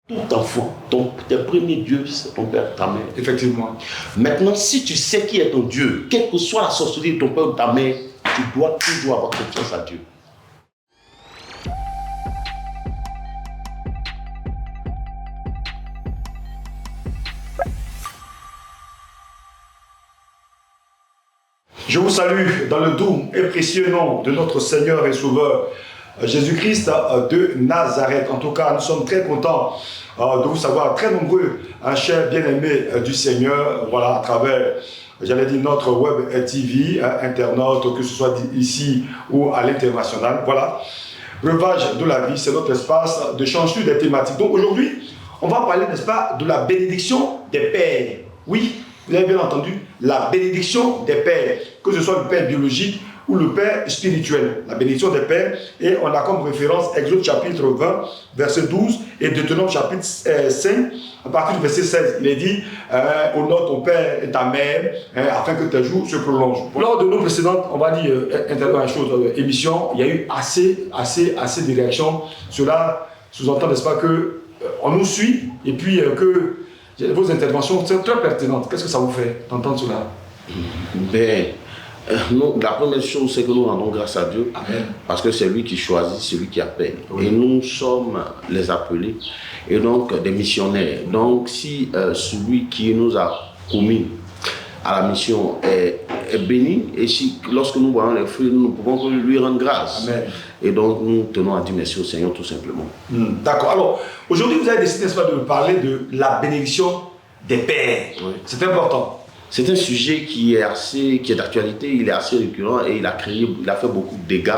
Tout enfant, tes premiers dieux, c'est ton père, ta mère. Effectivement. Maintenant, si tu sais qui est ton Dieu, quelle que soit la sorcellerie de ton père ou de ta mère, tu dois toujours avoir confiance à Dieu. Je vous salue dans le doux et précieux nom de notre Seigneur et Sauveur Jésus-Christ de Nazareth. En tout cas, nous sommes très contents de vous savoir très nombreux, chers bien-aimés du Seigneur, voilà, à travers, j'allais dire, notre web TV, internaute, que ce soit ici ou à l'international. Voilà, Breuvage de la vie, c'est notre espace de changer des thématiques. Donc aujourd'hui, on va parler, n'est-ce pas, de la bénédiction des pères. Oui, vous avez bien entendu, la bénédiction des pères, que ce soit le père biologique ou le père spirituel. La bénédiction des pères, et on a comme référence Exode chapitre 20, verset 12, et Deutéronome chapitre 5, à partir du verset 16. Il est dit, honore ton père et ta mère, afin que tes jours se prolongent. Lors de nos précédentes, on va dire, émissions, il y a eu assez de réactions. Cela sous-entend, n'est-ce pas, qu'on nous suit, et puis que vos interventions sont très pertinentes. Qu'est-ce que ça vous fait d'entendre cela? La première chose, c'est que nous rendons grâce à Dieu. Amen. Parce que c'est lui qui choisit, c'est lui qui appelle. Oui. Et nous sommes les appelés, et donc des missionnaires. Donc si celui qui nous a commis à la mission est béni, et si lorsque nous voyons les fruits, nous ne pouvons que lui rendre grâce. Amen. Et donc nous tenons à dire merci au Seigneur tout simplement. D'accord. Alors, aujourd'hui, vous avez décidé, n'est-ce pas, de parler de la bénédiction des pères. Oui. C'est important. C'est un sujet qui est d'actualité, il est assez récurrent et il a fait beaucoup de dégâts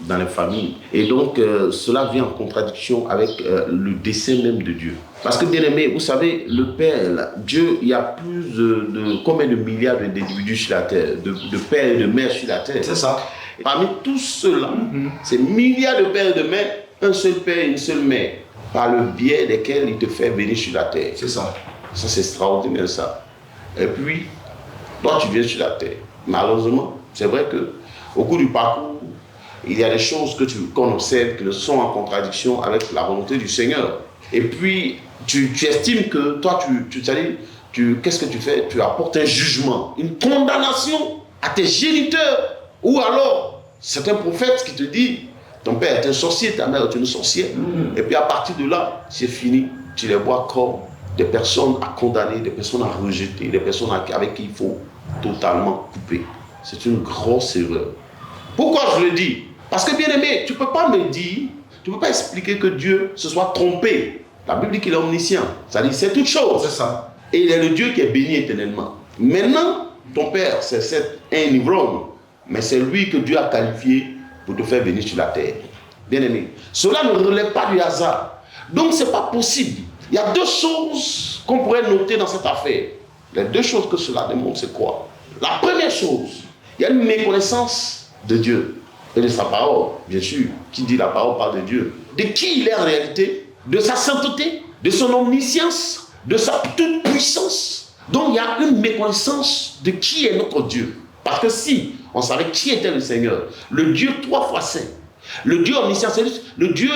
dans les familles. Et donc, cela vient en contradiction avec le dessein même de Dieu. Parce que, bien aimé, vous savez, le Père, Dieu, il y a plus de combien de milliards d'individus sur la terre, de pères et de mères sur la terre. C'est ça. Et parmi tous ceux-là, ces milliards de pères et de mères, un seul père et une seule mère, par le biais desquels il te fait venir sur la terre. C'est ça. Ça, c'est extraordinaire, ça. Et puis, toi, tu viens sur la terre. Malheureusement, c'est vrai qu'au cours du parcours, il y a des choses qu'on observe qui sont en contradiction avec la volonté du Seigneur. Et puis, tu estimes que toi, qu'est-ce que tu fais? Tu apportes un jugement, une condamnation à tes géniteurs. Ou alors, c'est un prophète qui te dit, ton père est un sorcier, ta mère est une sorcière. Et puis à partir de là, c'est fini. Tu les vois comme des personnes à condamner, des personnes à rejeter, des personnes avec qui il faut totalement couper. C'est une grosse erreur. Pourquoi je le dis? Parce que bien aimé, tu ne peux pas me dire, tu ne peux pas expliquer que Dieu se soit trompé. La Bible dit qu'il est omniscient, c'est-à-dire c'est toute chose. C'est ça. Et il est le Dieu qui est béni éternellement. Maintenant, ton père, c'est un ivrogne, mais c'est lui que Dieu a qualifié pour te faire venir sur la terre. Bien aimé, cela ne relève pas du hasard. Donc ce n'est pas possible. Il y a deux choses qu'on pourrait noter dans cette affaire. Les deux choses que cela démontre, c'est quoi? La première chose, il y a une méconnaissance de Dieu et de sa parole, bien sûr. Qui dit la parole parle de Dieu. De qui il est en réalité, de sa sainteté, de son omniscience, de sa toute puissance. Donc il y a une méconnaissance de qui est notre Dieu. Parce que si on savait qui était le Seigneur, le Dieu 3 fois saint, le Dieu omniscient, c'est le Dieu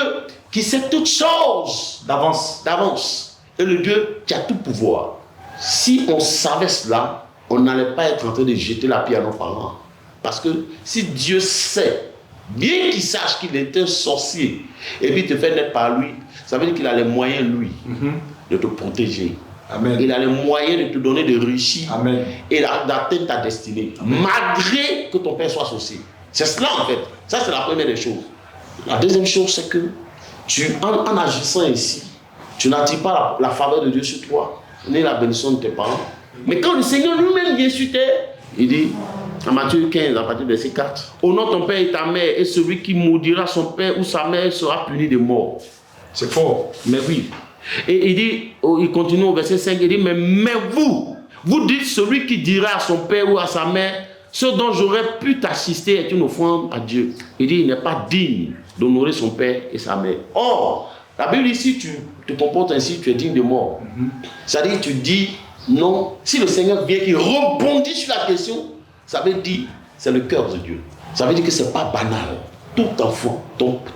qui sait toutes choses d'avance, et le Dieu qui a tout pouvoir. Si on savait cela, on n'allait pas être en train de jeter la pierre à nos parents. Parce que si Dieu sait, bien qu'il sache qu'il est un sorcier, et puis te fait naître par lui, ça veut dire qu'il a les moyens, lui, de te protéger. Amen. Il a les moyens de te donner de réussir. Amen. Et d'atteindre ta destinée. Amen. Malgré que ton père soit sorcier. C'est cela en fait. Ça, c'est la première des choses. La deuxième chose, c'est que en agissant ici, tu n'attires pas la faveur de Dieu sur toi, ni la bénédiction de tes parents. Mais quand le Seigneur lui-même vient sur terre, il dit, en Matthieu 15, à partir du verset 4, honore ton père et ta mère, et celui qui maudira son père ou sa mère sera puni de mort. C'est fort. Mais oui. Et il dit, il continue au verset 5, il dit, mais vous dites, celui qui dira à son père ou à sa mère, ce dont j'aurais pu t'assister est une offrande à Dieu. Il dit, il n'est pas digne d'honorer son père et sa mère. Or, la Bible dit, si tu te comportes ainsi, tu es digne de mort. C'est-à-dire, tu dis, non, si le Seigneur vient, qu'il rebondit sur la question, ça veut dire, c'est le cœur de Dieu. Ça veut dire que ce n'est pas banal. tout enfant,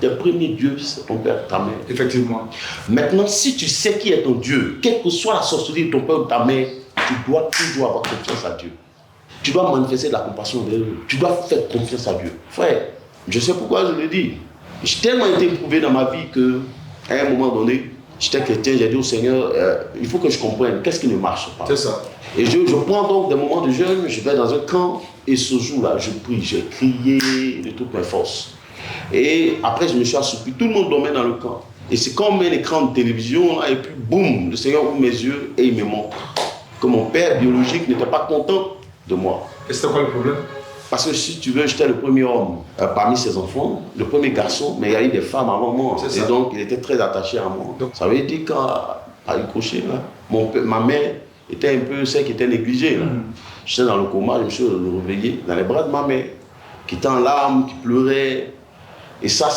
tes premiers dieux, c'est ton père, ta mère. Effectivement. Maintenant, si tu sais qui est ton Dieu, quelle que soit la sorcellerie de ton père ou de ta mère, tu dois toujours avoir confiance à Dieu. Tu dois manifester de la compassion envers eux. Tu dois faire confiance à Dieu. Frère, je sais pourquoi je le dis. J'ai tellement été éprouvé dans ma vie qu'à un moment donné, j'étais chrétien, j'ai dit au Seigneur, il faut que je comprenne qu'est-ce qui ne marche pas. C'est ça. Et je prends donc des moments de jeûne, je vais dans un camp, et ce jour-là, je prie, j'ai crié de toutes mes forces. Et après, je me suis assoupi, tout le monde dormait dans le camp. Et c'est comme un écran de télévision, là, et puis boum, le Seigneur ouvre mes yeux et il me montre que mon père biologique n'était pas content de moi. Et c'était quoi le problème? Parce que si tu veux, j'étais le premier homme parmi ses enfants, le premier garçon, mais il y a eu des femmes avant moi. Et donc, il était très attaché à moi. Donc, ça veut dire qu'à Ricochet, ma mère était un peu celle qui était négligée. J'étais dans le coma, je me suis réveillé dans les bras de ma mère, qui était en larmes, qui pleurait. Et ça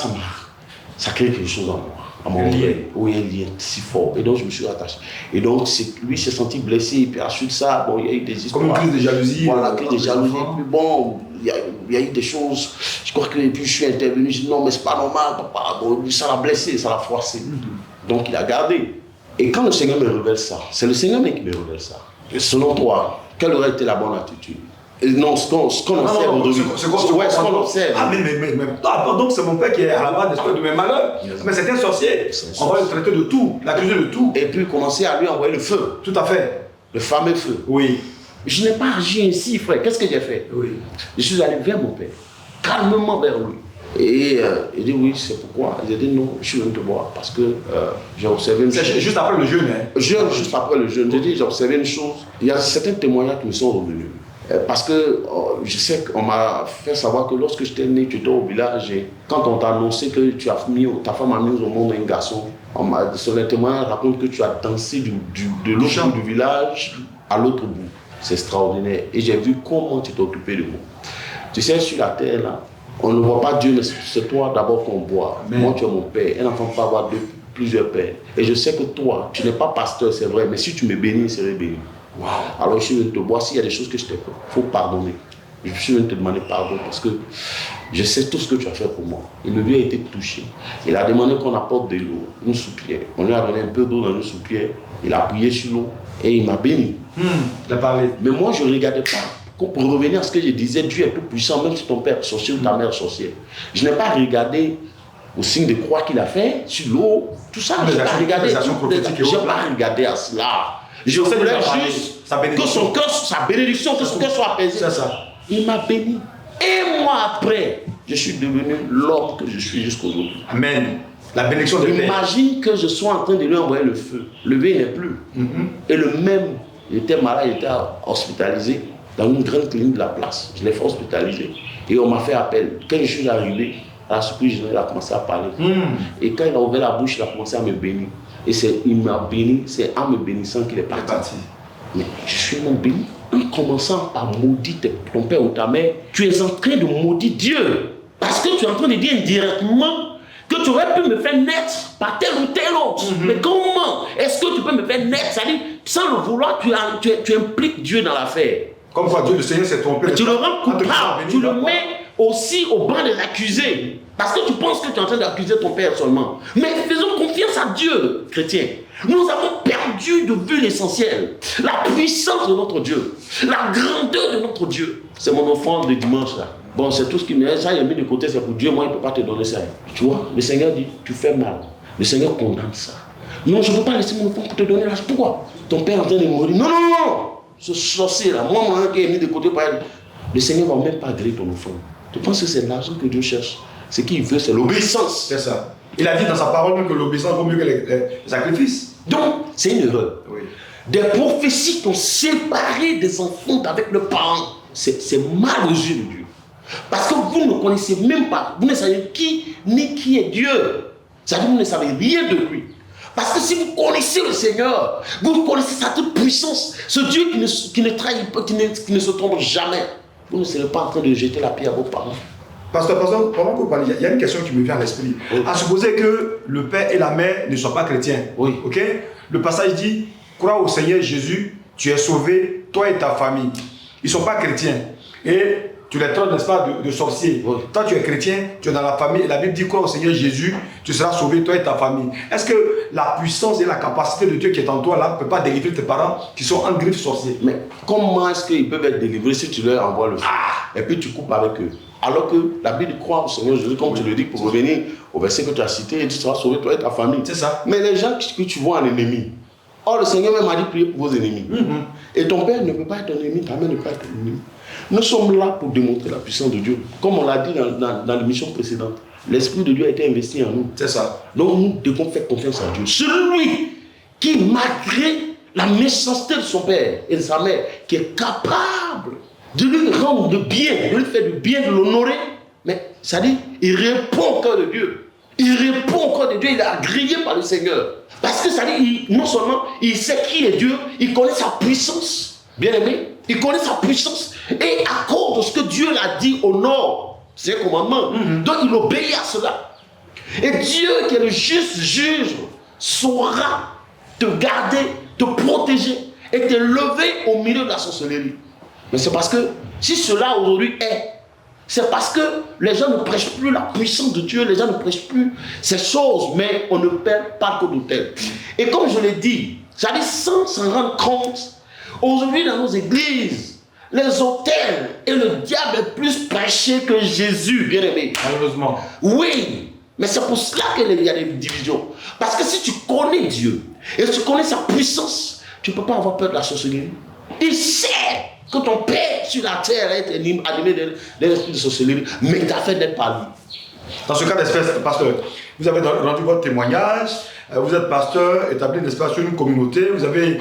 crée quelque chose en moi. À mon lien, où il y a un lien si fort. Et donc, je me suis attaché. Et donc, lui s'est senti blessé. Et puis, ensuite ça, bon, il y a eu des histoires. Comme une crise de jalousie. Voilà, crise de jalousie. Puis bon, il y a eu des choses. Je crois que puis je suis intervenu. Je dis non, mais c'est pas normal, papa. Bon, ça l'a blessé, ça l'a froissé. Donc, il a gardé. Et quand le Seigneur me révèle ça, c'est le Seigneur qui me révèle ça. Et selon toi, quelle aurait été la bonne attitude? Non, ce qu'on observe aujourd'hui. Ce qu'on observe. Ah, donc c'est mon père qui est à la base de mes malheurs. Mais c'est un sorcier. On va le traiter de tout, l'accuser de tout. Et puis commencer à lui envoyer le feu. Tout à fait. Le fameux feu. Oui. Je n'ai pas agi ainsi, frère. Qu'est-ce que j'ai fait? Oui. Je suis allé vers mon père, calmement vers lui. Et il dit oui, c'est pourquoi. J'ai dit non, je suis venu te voir parce que j'ai observé une chose. C'est juste après le jeûne, hein? Juste après le jeûne. J'ai dit, j'ai observé une chose. Il y a certains témoignages qui me sont revenus. Parce que je sais qu'on m'a fait savoir que lorsque j'étais né, tu étais au village et quand on t'a annoncé que ta femme a mis au monde un garçon, sur les témoignages raconte que tu as dansé de l'autre bout du village à l'autre bout. C'est extraordinaire. Et j'ai vu comment tu t'es occupé de moi. Tu sais, sur la terre, là, on ne voit pas Dieu, mais c'est toi d'abord qu'on voit. Moi, tu es mon père. Un enfant peut avoir plusieurs pères. Et je sais que toi, tu n'es pas pasteur, c'est vrai, mais si tu me bénis, je serai béni. Wow. Alors je suis venu te voir, s'il y a des choses que je t'ai fait, il faut pardonner. Je suis venu te demander pardon parce que je sais tout ce que tu as fait pour moi. Et le vieux a été touché. Il a demandé qu'on apporte de l'eau, une soupière. On lui a donné un peu d'eau dans une soupière. Il a prié sur l'eau et il m'a béni. Il a parlé. Mais moi, je ne regardais pas. Pour revenir à ce que je disais, Dieu est tout puissant, même si ton père est sorcier ou ta mère est sorcière. Je n'ai pas regardé au signe de croix qu'il a fait sur l'eau, tout ça. Je n'ai pas regardé. Je n'ai pas regardé à cela. Je voulais juste que son cœur, sa bénédiction, que son cœur soit apaisé. C'est ça. Il m'a béni. Et moi après, je suis devenu l'homme que je suis jusqu'aujourd'hui. Amen. La bénédiction de Père. Imagine que je sois en train de lui envoyer le feu. Le vieux n'est plus. Et le même, il était malade, il était hospitalisé dans une grande clinique de la place. Je l'ai fait hospitaliser. Et on m'a fait appel. Quand je suis arrivé, à la surprise, il a commencé à parler. Et quand il a ouvert la bouche, il a commencé à me bénir. Et il m'a béni, c'est en me bénissant qu'il est parti. Mais je suis mon béni. En commençant par maudire ton père ou ta mère, tu es en train de maudire Dieu. Parce que tu es en train de dire indirectement que tu aurais pu me faire naître par tel ou tel autre. Mais comment est-ce que tu peux me faire naître? C'est-à-dire, sans le vouloir, tu impliques Dieu dans l'affaire. Comme quoi Dieu, le Seigneur s'est trompé. Tu le rends coupable, tu le mets aussi au banc des accusés. Parce que tu penses que tu es en train d'accuser ton père seulement. Mais faisons confiance à Dieu, chrétien. Nous avons perdu de vue l'essentiel. La puissance de notre Dieu. La grandeur de notre Dieu. C'est mon offrande de dimanche là. Bon, c'est tout ce qui me reste. Ça, il a mis de côté, c'est pour Dieu. Moi, il ne peut pas te donner ça. Tu vois, le Seigneur dit, tu fais mal. Le Seigneur condamne ça. Non, je ne veux pas laisser mon offrande pour te donner là. Pourquoi? Ton père est en train de mourir. Non, non, non. Ce sorcier là, moi, qui est mis de côté par elle. Le Seigneur ne va même pas griller ton offrande. Tu penses que c'est l'argent que Dieu cherche? Ce qu'il veut, c'est l'obéissance. C'est ça. Il a dit dans sa parole même que l'obéissance vaut mieux que les sacrifices. Donc, c'est une erreur. Oui. Des prophéties qui ont séparé des enfants avec le parent. C'est mal aux yeux de Dieu. Parce que vous ne connaissez même pas, vous ne savez qui ni qui est Dieu. C'est-à-dire que vous ne savez rien de lui. Parce que si vous connaissez le Seigneur, vous connaissez sa toute puissance, ce Dieu qui ne trahit pas, qui ne se trompe jamais, vous ne serez pas en train de jeter la pierre à vos parents. Pasteur, pendant que vous parlez, il y a une question qui me vient à l'esprit. Oui. À supposer que le père et la mère ne soient pas chrétiens. Oui. Ok? Le passage dit, crois au Seigneur Jésus, tu es sauvé, toi et ta famille. Ils ne sont pas chrétiens. Et tu les traites, n'est-ce pas, de sorciers. Oui. Toi, tu es chrétien, tu es dans la famille, et la Bible dit quoi au Seigneur Jésus, tu seras sauvé, toi et ta famille. Est-ce que la puissance et la capacité de Dieu qui est en toi, là, ne peut pas délivrer tes parents qui sont en griffe sorciers? Mais comment est-ce qu'ils peuvent être délivrés si tu leur envoies le feu et puis tu coupes avec eux? Alors que la Bible croit au Seigneur Jésus, comme tu le dis, pour revenir au verset que tu as cité, et tu seras sauvé, toi et ta famille. C'est ça. Mais les gens que tu vois en ennemi, or le Seigneur même a dit prier pour vos ennemis. Et ton père ne peut pas être ton ennemi, ta mère ne peut pas être ton ennemi. Nous sommes là pour démontrer la puissance de Dieu. Comme on l'a dit dans l'émission précédente, l'Esprit de Dieu a été investi en nous. C'est ça. Donc nous devons faire confiance à Dieu. Celui qui, malgré la méchanceté de son père et de sa mère, qui est capable de lui rendre de bien, de lui faire du bien, de l'honorer, mais ça dit, il répond au cœur de Dieu. Il répond au cœur de Dieu, il est agréé par le Seigneur. Parce que ça dit, non seulement il sait qui est Dieu, il connaît sa puissance. Bien aimé, il connaît sa puissance. Et à cause de ce que Dieu l'a dit au nord, c'est un commandement. Donc il obéit à cela. Et Dieu, qui est le juste juge, saura te garder, te protéger et te lever au milieu de la sorcellerie. Mais c'est parce que si cela aujourd'hui est, c'est parce que les gens ne prêchent plus la puissance de Dieu, les gens ne prêchent plus ces choses, mais on ne perd pas que d'hôtel. Et comme je l'ai dit, c'est-à-dire sans s'en rendre compte, aujourd'hui dans nos églises, les hôtels et le diable est plus prêché que Jésus, bien aimé. Malheureusement. Oui, mais c'est pour cela qu'il y a des divisions. Parce que si tu connais Dieu et tu connais sa puissance, tu ne peux pas avoir peur de la sorcellerie. Il sait que ton Père sur la terre est animé d'un esprit de sorcellerie, mais il t'a fait d'être par lui. Dans ce cas d'espèce, pasteur, vous avez rendu votre témoignage, vous êtes pasteur, établi, n'est-ce pas, sur une communauté, vous avez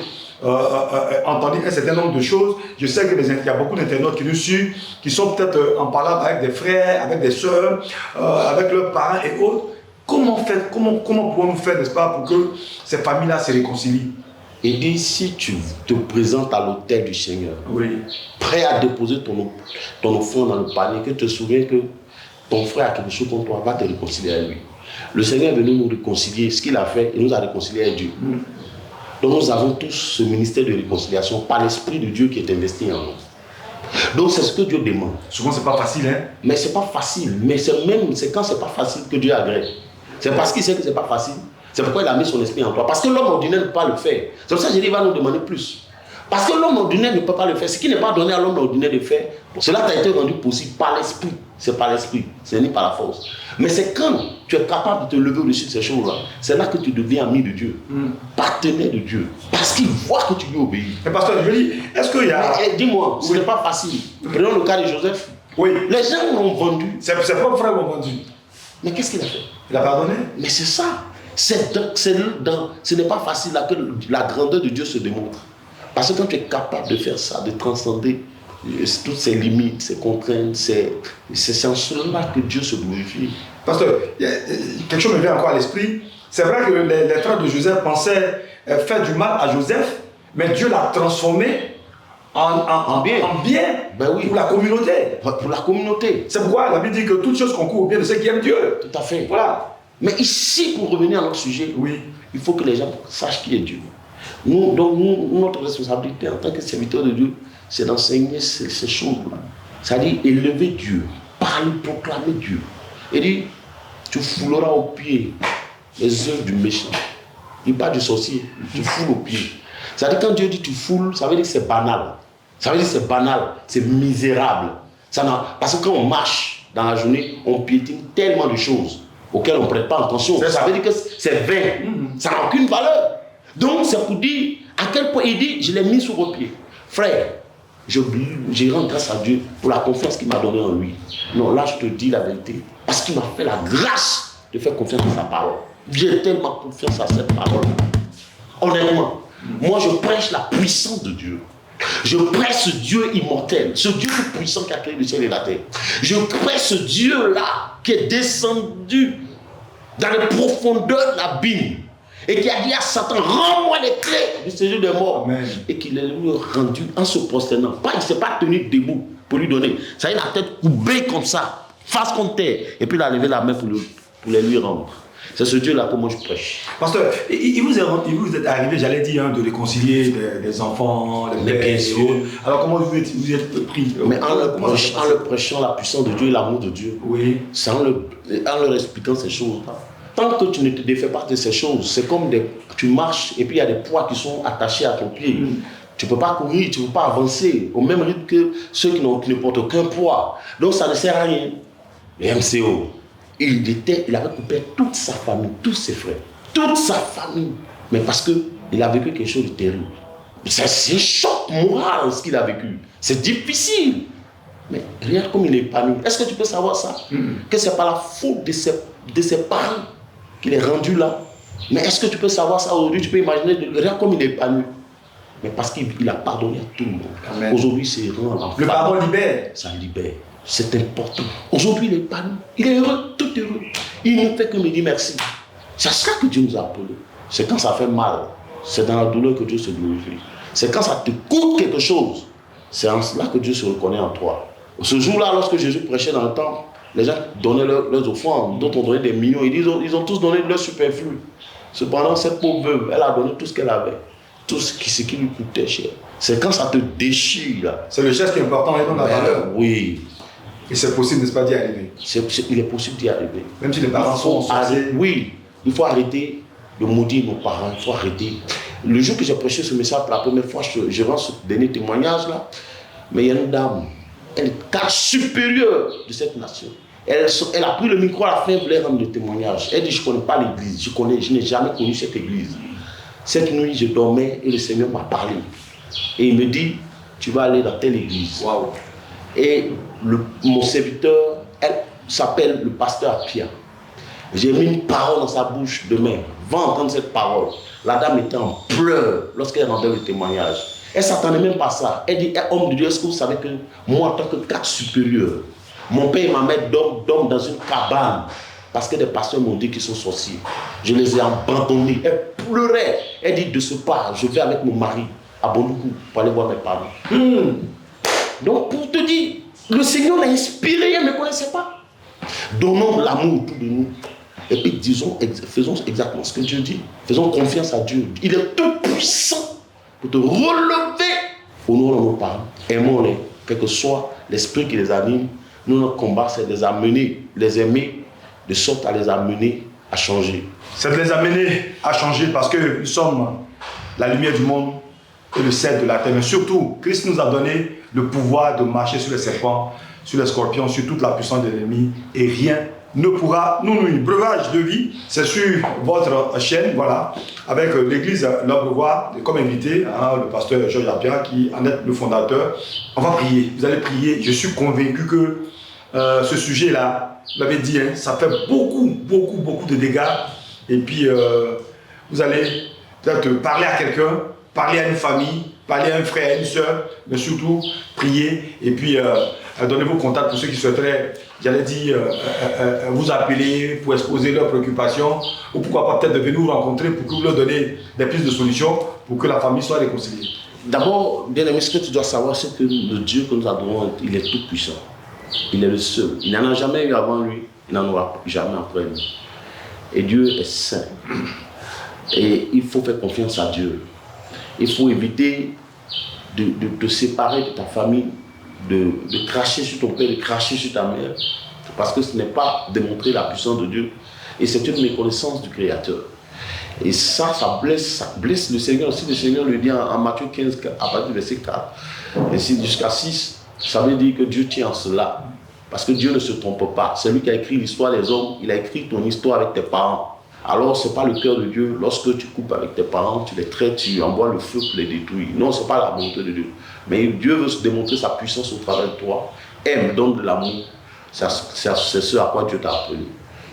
entendu un certain nombre de choses. Je sais qu'il y a beaucoup d'internautes qui nous suivent, qui sont peut-être en parlant avec des frères, avec des sœurs, avec leurs parents et autres. Comment pouvons-nous faire, n'est-ce pas, pour que ces familles-là se réconcilient? Il dit, si tu te présentes à l'autel du Seigneur, oui, prêt à déposer ton offrande dans le panier, que tu te souviens que ton frère a quelque chose contre toi, va te réconcilier à lui. Le Seigneur est venu nous réconcilier, ce qu'il a fait, il nous a réconciliés avec Dieu. Donc nous avons tous ce ministère de réconciliation par l'Esprit de Dieu qui est investi en nous. Donc c'est ce que Dieu demande. Souvent c'est pas facile, hein? Mais c'est pas facile. Mais c'est quand c'est pas facile que Dieu agrée. C'est parce qu'il sait que c'est pas facile. C'est pourquoi il a mis son esprit en toi. Parce que l'homme ordinaire ne peut pas le faire. C'est pour ça que j'ai dit, il va nous demander plus. Parce que l'homme ordinaire ne peut pas le faire. Ce qui n'est pas donné à l'homme ordinaire de faire, cela t'a été rendu possible par l'esprit. C'est par l'esprit, ce n'est pas la force. Mais c'est quand tu es capable de te lever au-dessus de ces choses-là, c'est là que tu deviens ami de Dieu, partenaire de Dieu. Parce qu'il voit que tu lui obéis. Mais pasteur, je dis, est-ce qu'il y a... Dis-moi, ce n'est pas facile. Prenons le cas de Joseph. Oui. Les gens l'ont vendu. Ses propres frères l'ont vendu. Mais qu'est-ce qu'il a fait? Il a pardonné. Mais c'est ça. Ce n'est pas facile là que la grandeur de Dieu se démontre. Parce que quand tu es capable de faire ça, de transcender toutes ces limites, ces contraintes, c'est en cela que Dieu se glorifie. Pasteur, quelque chose me vient encore à l'esprit. C'est vrai que les frères de Joseph pensaient faire du mal à Joseph, mais Dieu l'a transformé en bien, ben oui. Pour la communauté. Pour la communauté. C'est pourquoi la Bible dit que toute chose concourt au bien de ceux qui aiment Dieu. Tout à fait. Voilà. Mais ici, pour revenir à notre sujet, oui, il faut que les gens sachent qui est Dieu. Notre responsabilité en tant que serviteur de Dieu, c'est d'enseigner ces choses-là. C'est-à-dire élever Dieu, parler, proclamer Dieu. Il dit, tu fouleras aux pieds les œuvres du méchant. Il parle du sorcier, tu foules aux pieds. C'est-à-dire quand Dieu dit tu foules, ça veut dire que c'est banal. Ça veut dire que c'est banal, c'est misérable. Parce que quand on marche dans la journée, on piétine tellement de choses auxquelles on ne prête pas attention. Ça veut dire que c'est vain. Ça n'a aucune valeur. Donc c'est pour dire à quel point il dit, je l'ai mis sur vos pieds. Frère, je rends grâce à Dieu pour la confiance qu'il m'a donnée en lui. Non, là je te dis la vérité. Parce qu'il m'a fait la grâce de faire confiance à sa parole. J'ai tellement confiance à cette parole. Honnêtement, moi je prêche la puissance de Dieu. Je prêche ce Dieu immortel, ce Dieu puissant qui a créé le ciel et la terre. Je prêche ce Dieu-là qui est descendu dans les profondeurs de l'abîme et qui a dit à Satan, rends-moi les clés du séjour des morts. Amen. Et qu'il les lui a rendu en se prosternant. Il ne s'est pas tenu debout pour lui donner. Ça a eu la tête courbée comme ça, face contre terre, et puis il a levé la main pour les lui rendre. C'est ce Dieu-là que moi je prêche. Pasteur, il vous est arrivé, j'allais dire, de réconcilier des enfants, des pères et autres. Alors comment vous êtes pris? Mais en leur prêchant la puissance de Dieu et l'amour de Dieu, oui. C'est en leur expliquant ces choses-là. Tant que tu ne te défais pas de ces choses, c'est comme tu marches et puis il y a des poids qui sont attachés à ton pied. Tu ne peux pas courir, tu ne peux pas avancer au même rythme que ceux qui ne portent aucun poids. Donc ça ne sert à rien. Le MCO, il avait coupé toute sa famille, tous ses frères, toute sa famille. Mais parce qu'il a vécu quelque chose de terrible. C'est un choc moral ce qu'il a vécu. C'est difficile. Mais regarde comme il est épanoui. Est-ce que tu peux savoir ça? Que ce n'est pas la faute de ses parents qu'il est rendu là. Mais est-ce que tu peux savoir ça aujourd'hui? Tu peux imaginer, regarde comme il est épanoui. Mais parce qu'il a pardonné à tout le monde. Aujourd'hui, c'est vraiment le pardon libère. Ça libère. C'est important. Aujourd'hui, il est épanoui. Il est heureux, tout heureux. Il ne fait que me dire merci. C'est ça que Dieu nous a appelés. C'est quand ça fait mal. C'est dans la douleur que Dieu se glorifie. C'est quand ça te coûte quelque chose. C'est en cela que Dieu se reconnaît en toi. Ce jour-là, lorsque Jésus prêchait dans le temple, les gens donnaient leurs offrandes, d'autres ont donné des millions. Ils ont tous donné leur superflu. Cependant, cette pauvre veuve, elle a donné tout ce qu'elle avait. Tout ce qui lui coûtait cher. C'est quand ça te déchire là. C'est le geste qui est important et non la valeur. Oui. Et c'est possible, n'est-ce pas, d'y arriver? Il est possible d'y arriver. Même si les parents sont oui, il faut arrêter de maudire nos parents. Il faut arrêter. Le jour que j'ai prêché ce message pour la première fois, je rends ce dernier témoignage là. Mais il y a une dame, elle est cadre supérieur de cette nation. Elle a pris le micro à la fin, elle voulait rendre le témoignage. Elle dit, je ne connais pas l'église, je n'ai jamais connu cette église. Cette nuit, je dormais et le Seigneur m'a parlé. Et il me dit, tu vas aller dans telle église. Wow. Et mon serviteur, elle s'appelle le pasteur Apia. J'ai mis une parole dans sa bouche demain. Va entendre cette parole. La dame était en pleurs lorsqu'elle rendait le témoignage. Elle ne s'attendait même pas à ça. Elle dit, homme de Dieu, est-ce que vous savez que moi, en tant que cadre supérieur, mon père et ma mère dorment dans une cabane parce que des pasteurs m'ont dit qu'ils sont sorciers. Je les ai abandonnés. Elle pleurait. Elle dit, de ce pas, je vais avec mon mari à Bondoukou pour aller voir mes parents. Donc, pour te dire, le Seigneur l'a inspiré, elle ne me connaissait pas. Donnons l'amour autour de nous. Et puis faisons exactement ce que Dieu dit. Faisons confiance à Dieu. Il est tout puissant pour te relever au nom de nos parents. Aimons-les, quel que soit l'esprit qui les anime. Nous, notre combat, c'est de les amener, les aimer, de sorte à les amener à changer. C'est de les amener à changer parce que nous sommes la lumière du monde et le sel de la terre. Mais surtout, Christ nous a donné le pouvoir de marcher sur les serpents, sur les scorpions, sur toute la puissance de l'ennemi et rien ne pourra nous nuire. Breuvage de vie, c'est sur votre chaîne, voilà, avec l'église L'Abreuvoir comme invité, le pasteur Georges Apia qui en est le fondateur. On va prier, vous allez prier. Je suis convaincu que ce sujet-là, vous l'avez dit, hein, ça fait beaucoup de dégâts. Et puis, vous allez peut-être parler à quelqu'un, parler à une famille, parler à un frère, à une soeur, mais surtout prier et puis donnez vos contacts pour ceux qui souhaiteraient, j'allais dire, vous appeler pour exposer leurs préoccupations ou pourquoi pas peut-être de venir vous rencontrer pour que vous leur donnez des pistes de solutions pour que la famille soit réconciliée. D'abord, bien aimé, ce que tu dois savoir, c'est que le Dieu que nous adorons, il est tout puissant. Il est le seul. Il n'en a jamais eu avant lui, il n'en aura jamais après lui. Et Dieu est saint. Et il faut faire confiance à Dieu. Il faut éviter de te séparer de ta famille, de cracher sur ton père, de cracher sur ta mère, parce que ce n'est pas démontrer la puissance de Dieu. Et c'est une méconnaissance du Créateur. Et ça blesse le Seigneur. Si le Seigneur le dit en Matthieu 15, à partir du verset 4, et jusqu'à 6, ça veut dire que Dieu tient en cela. Parce que Dieu ne se trompe pas. C'est lui qui a écrit l'histoire des hommes. Il a écrit ton histoire avec tes parents. Alors, ce n'est pas le cœur de Dieu. Lorsque tu coupes avec tes parents, tu les traites, tu envoies le feu pour les détruire. Non, ce n'est pas la volonté de Dieu. Mais Dieu veut démontrer sa puissance au travers de toi. Aime, donne de l'amour. C'est ce à quoi Dieu t'a appelé.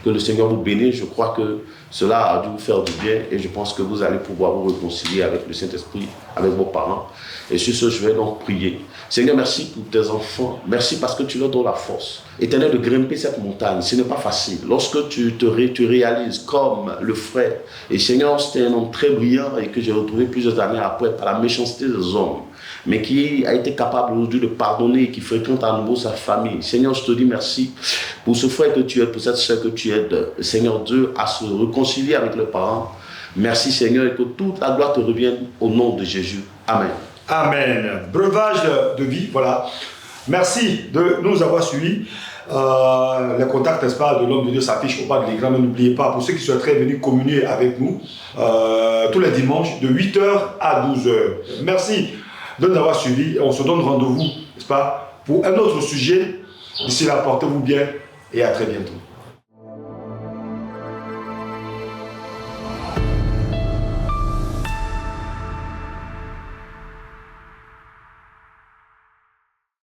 Que le Seigneur vous bénisse. Je crois que Cela a dû vous faire du bien et je pense que vous allez pouvoir vous réconcilier avec le Saint-Esprit, avec vos parents. Et sur ce, je vais donc prier. Seigneur, merci pour tes enfants. Merci parce que tu leur donnes la force. Éternel, de grimper cette montagne, ce n'est pas facile. Lorsque tu réalises comme le frère, et Seigneur, c'était un homme très brillant et que j'ai retrouvé plusieurs années après par la méchanceté des hommes, mais qui a été capable aujourd'hui de pardonner et qui fréquente à nouveau sa famille. Seigneur, je te dis merci pour ce frère que tu aides, pour cette soeur que tu aides, Seigneur Dieu, à se réconcilier avec leurs parents. Merci Seigneur et que toute la gloire te revienne au nom de Jésus. Amen. Amen. Breuvage de vie, voilà. Merci de nous avoir suivis. Les contacts, n'est-ce pas, de l'homme de Dieu s'affichent au bas de l'écran. Mais n'oubliez pas, pour ceux qui souhaiteraient venir communier avec nous, tous les dimanches, de 8h à 12h. Merci de nous avoir suivis. On se donne rendez-vous, n'est-ce pas, pour un autre sujet. D'ici là, portez-vous bien et à très bientôt.